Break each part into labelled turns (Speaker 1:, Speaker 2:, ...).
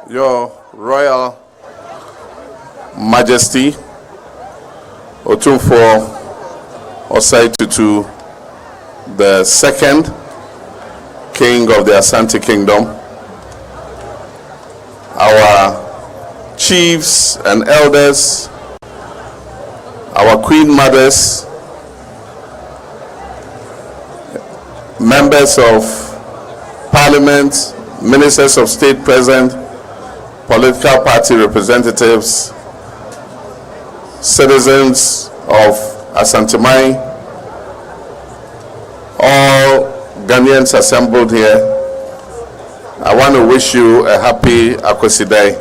Speaker 1: Your Royal Majesty, Otumfuo the Second, King of the Ashanti Kingdom, our chiefs and elders, our queen mothers, members of parliament, ministers of state present, political party representatives, citizens of Ashanti, all Ghanaians assembled here. I want to wish you a happy Akwasidae.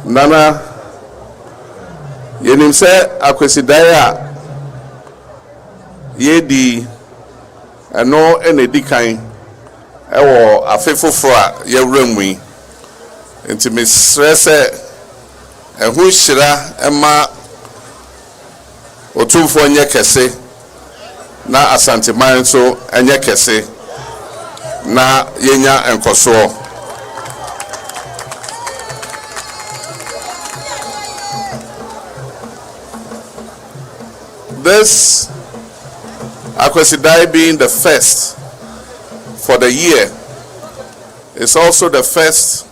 Speaker 1: Nana, yenim se Akwasidae a yedi eno enedikan ewo afefoforo a yewremu yi nti mesrɛ sɛ ɛho hyira ɛma Otumfuo nyɛ kɛse na Ashanti nso ɛnyɛ kɛse na yenya nkɔsoɔ. This Akwasidae being the first for the year is also the first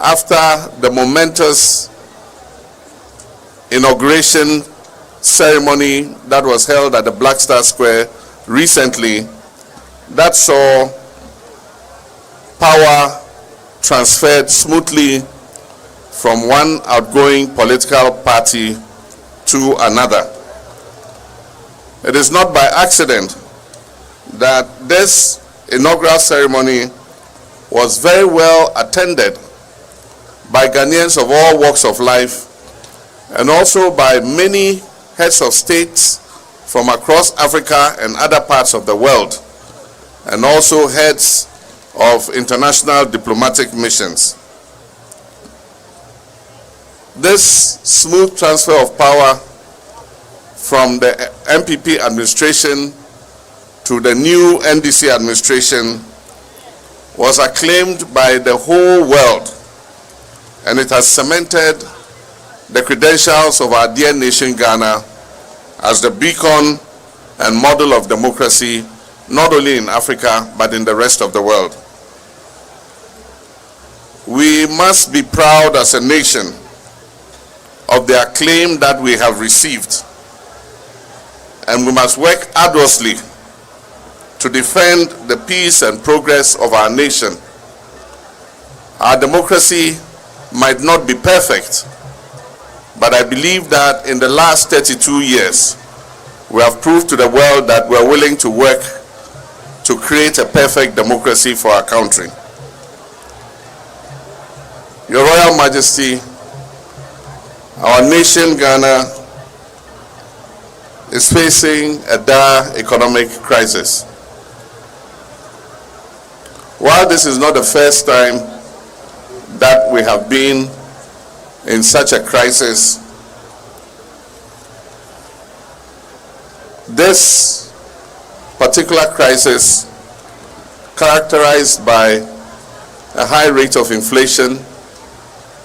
Speaker 1: after the momentous inauguration ceremony that was held at the Black Star Square recently, that saw power transferred smoothly from one outgoing political party to another. It is not by accident that this inaugural ceremony was very well attended by Ghanaians of all walks of life and also by many heads of states from across Africa and other parts of the world, and also heads of international diplomatic missions. This smooth transfer of power from the MPP administration to the new NDC administration was acclaimed by the whole world, and it has cemented the credentials of our dear nation Ghana as the beacon and model of democracy, not only in Africa but in the rest of the world. We must be proud as a nation of the acclaim that we have received, and we must work arduously to defend the peace and progress of our nation. Our democracy might not be perfect, but I believe that in the last 32 years, we have proved to the world that we're willing to work to create a perfect democracy for our country. Your Royal Majesty, our nation, Ghana, is facing a dire economic crisis. While this is not the first time that we have been in such a crisis, this particular crisis, characterized by a high rate of inflation,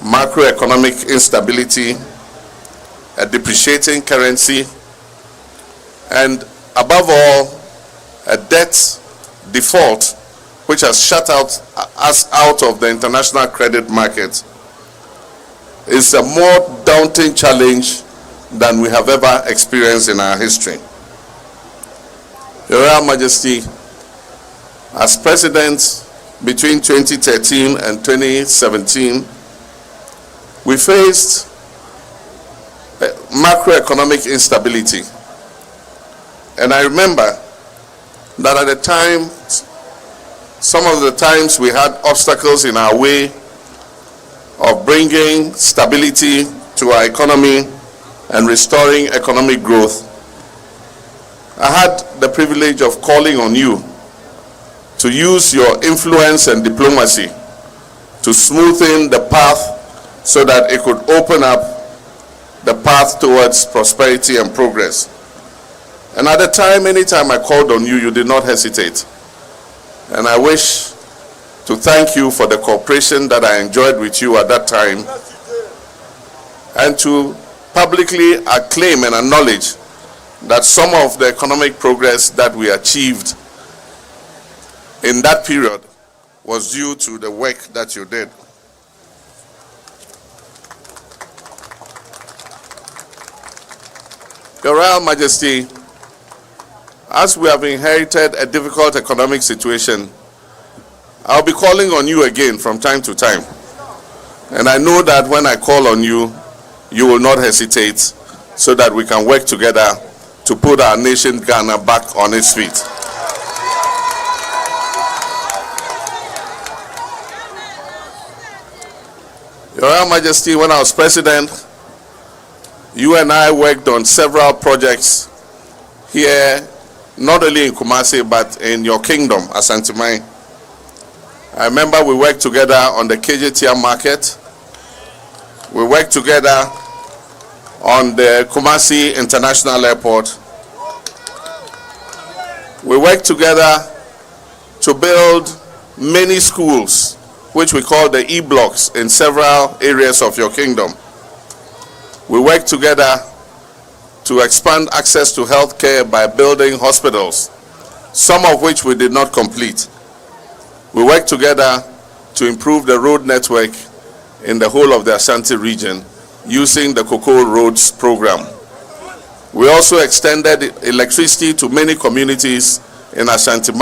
Speaker 1: macroeconomic instability, a depreciating currency, and above all, a debt default which has shut us out of the international credit market, is a more daunting challenge than we have ever experienced in our history. Your Royal Majesty, as President between 2013 and 2017, we faced macroeconomic instability. And I remember that at the time, some of the times we had obstacles in our way of bringing stability to our economy and restoring economic growth. I had the privilege of calling on you to use your influence and diplomacy to smoothen the path so that it could open up the path towards prosperity and progress. And at the time, anytime I called on you, you did not hesitate. And I wish to thank you for the cooperation that I enjoyed with you at that time, and to publicly acclaim and acknowledge that some of the economic progress that we achieved in that period was due to the work that you did. Your Royal Majesty, as we have inherited a difficult economic situation, I'll be calling on you again from time to time. And I know that when I call on you, you will not hesitate, so that we can work together to put our nation Ghana back on its feet. Your Royal Majesty, when I was president, you and I worked on several projects here, not only in Kumasi, but in your kingdom, Ashanti. I remember we worked together on the KJTR market. We worked together on the Kumasi International Airport. We worked together to build many schools, which we call the E-blocks, in several areas of your kingdom. We worked together to expand access to health care by building hospitals, some of which we did not complete. We worked together to improve the road network in the whole of the Ashanti region using the Cocoa Roads program. We also extended electricity to many communities in Ashanti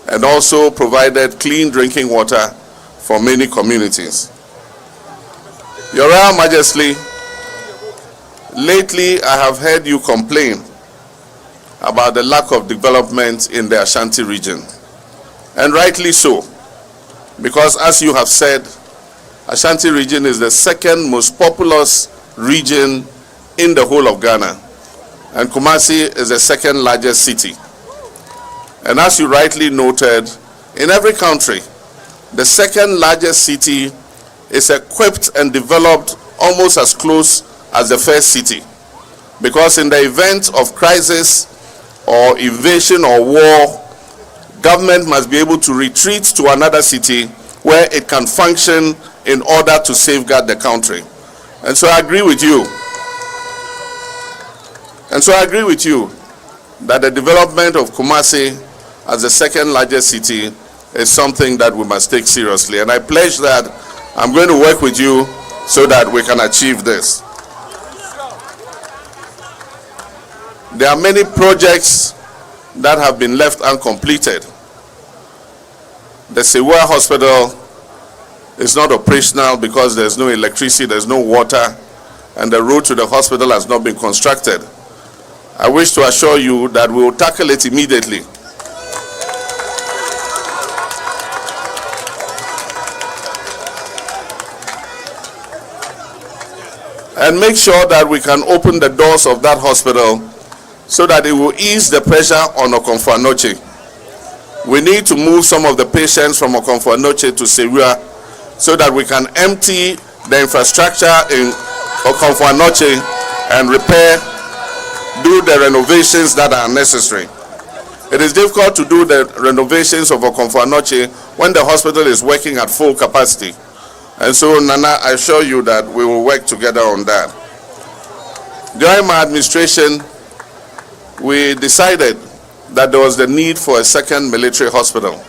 Speaker 1: and also provided clean drinking water for many communities. Your Royal Majesty, lately I have heard you complain about the lack of development in the Ashanti region, and rightly so, because as you have said, Ashanti region is the second most populous region in the whole of Ghana, and Kumasi is the second largest city. And as you rightly noted, in every country, the second largest city is equipped and developed almost as close as the first city, because in the event of crisis or invasion or war, government must be able to retreat to another city where it can function in order to safeguard the country. And so I agree with you. That the development of Kumasi as the second largest city is something that we must take seriously. And I pledge that I'm going to work with you so that we can achieve this. There are many projects that have been left uncompleted. The Sytone Hospital is not operational because there's no electricity, there's no water, and the road to the hospital has not been constructed. I wish to assure you that we will tackle it immediately. And make sure that we can open the doors of that hospital so that it will ease the pressure on Komfo Anokye. We need to move some of the patients from Komfo Anokye to Sytone so that we can empty the infrastructure in Komfo Anokye and do the renovations that are necessary. It is difficult to do the renovations of Komfo Anokye when the hospital is working at full capacity. And so, Nana, I assure you that we will work together on that. During my administration, we decided that there was the need for a second military hospital.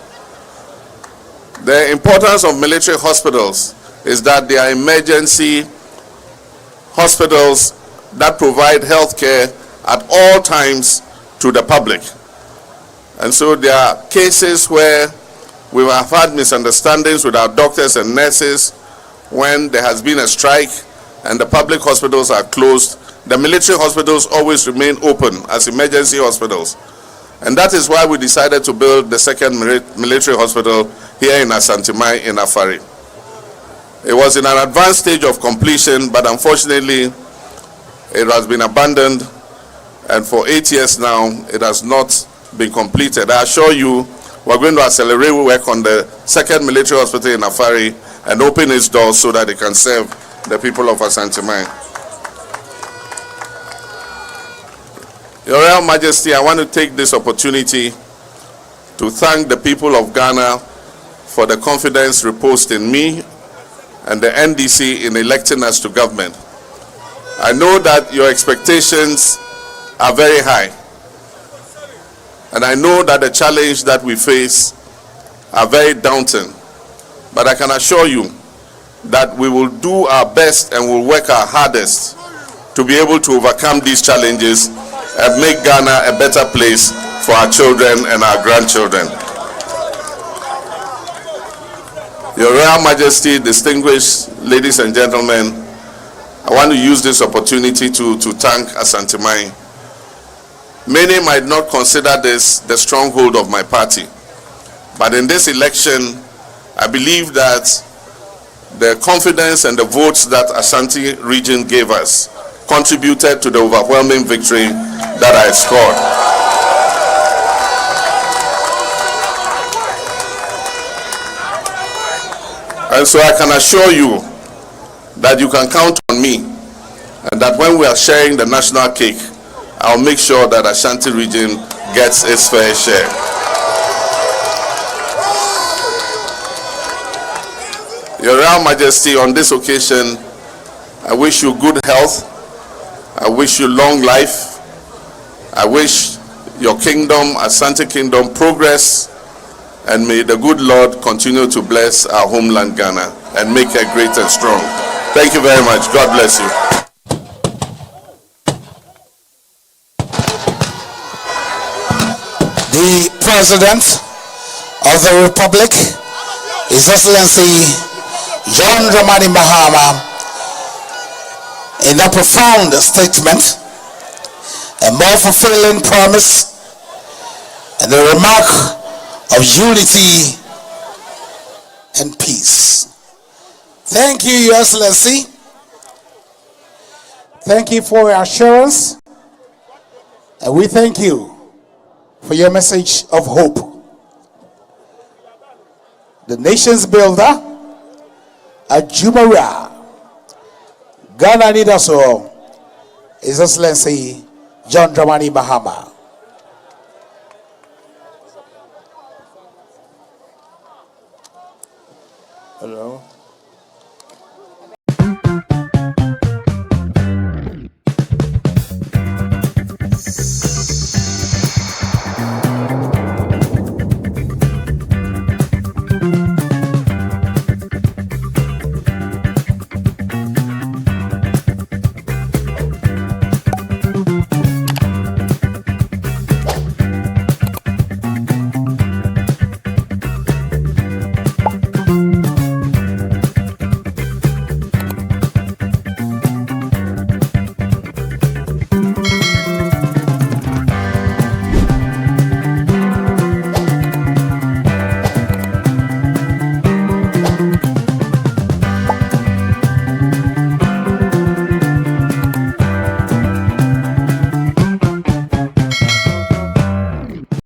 Speaker 1: The importance of military hospitals is that they are emergency hospitals that provide health care at all times to the public. And so there are cases where we have had misunderstandings with our doctors and nurses when there has been a strike and the public hospitals are closed. The military hospitals always remain open as emergency hospitals. And that is why we decided to build the second military hospital here in Ashanti in Afari. It was in an advanced stage of completion, but unfortunately, it has been abandoned, and for 8 years now, it has not been completed. I assure you, we're going to accelerate work on the second military hospital in Afari and open its doors so that it can serve the people of Ashanti. Your Royal Majesty, I want to take this opportunity to thank the people of Ghana for the confidence reposed in me and the NDC in electing us to government. I know that your expectations are very high, and I know that the challenge that we face are very daunting, but I can assure you that we will do our best and will work our hardest to be able to overcome these challenges and make Ghana a better place for our children and our grandchildren. Your Royal Majesty, distinguished ladies and gentlemen, I want to use this opportunity to thank Asante Mai. Many might not consider this the stronghold of my party, but in this election, I believe that the confidence and the votes that Ashanti region gave us contributed to the overwhelming victory that I scored. And so I can assure you that you can count on me, and that when we are sharing the national cake, I'll make sure that Ashanti region gets its fair share. Your Royal Majesty, on this occasion, I wish you good health. I wish you long life. I wish your kingdom, Ashanti Kingdom, progress, and may the good Lord continue to bless our homeland Ghana and make it great and strong. Thank you very much. God bless you.
Speaker 2: The President of the Republic, His Excellency John Dramani Mahama, in a profound statement, a more fulfilling promise, and a remark of unity and peace. Thank you, Your Excellency. Thank you for your assurance, and we thank you for your message of hope. The nation's builder, Ajumara, Ghana need us all, His Excellency John Dramani Mahama.
Speaker 3: Hello.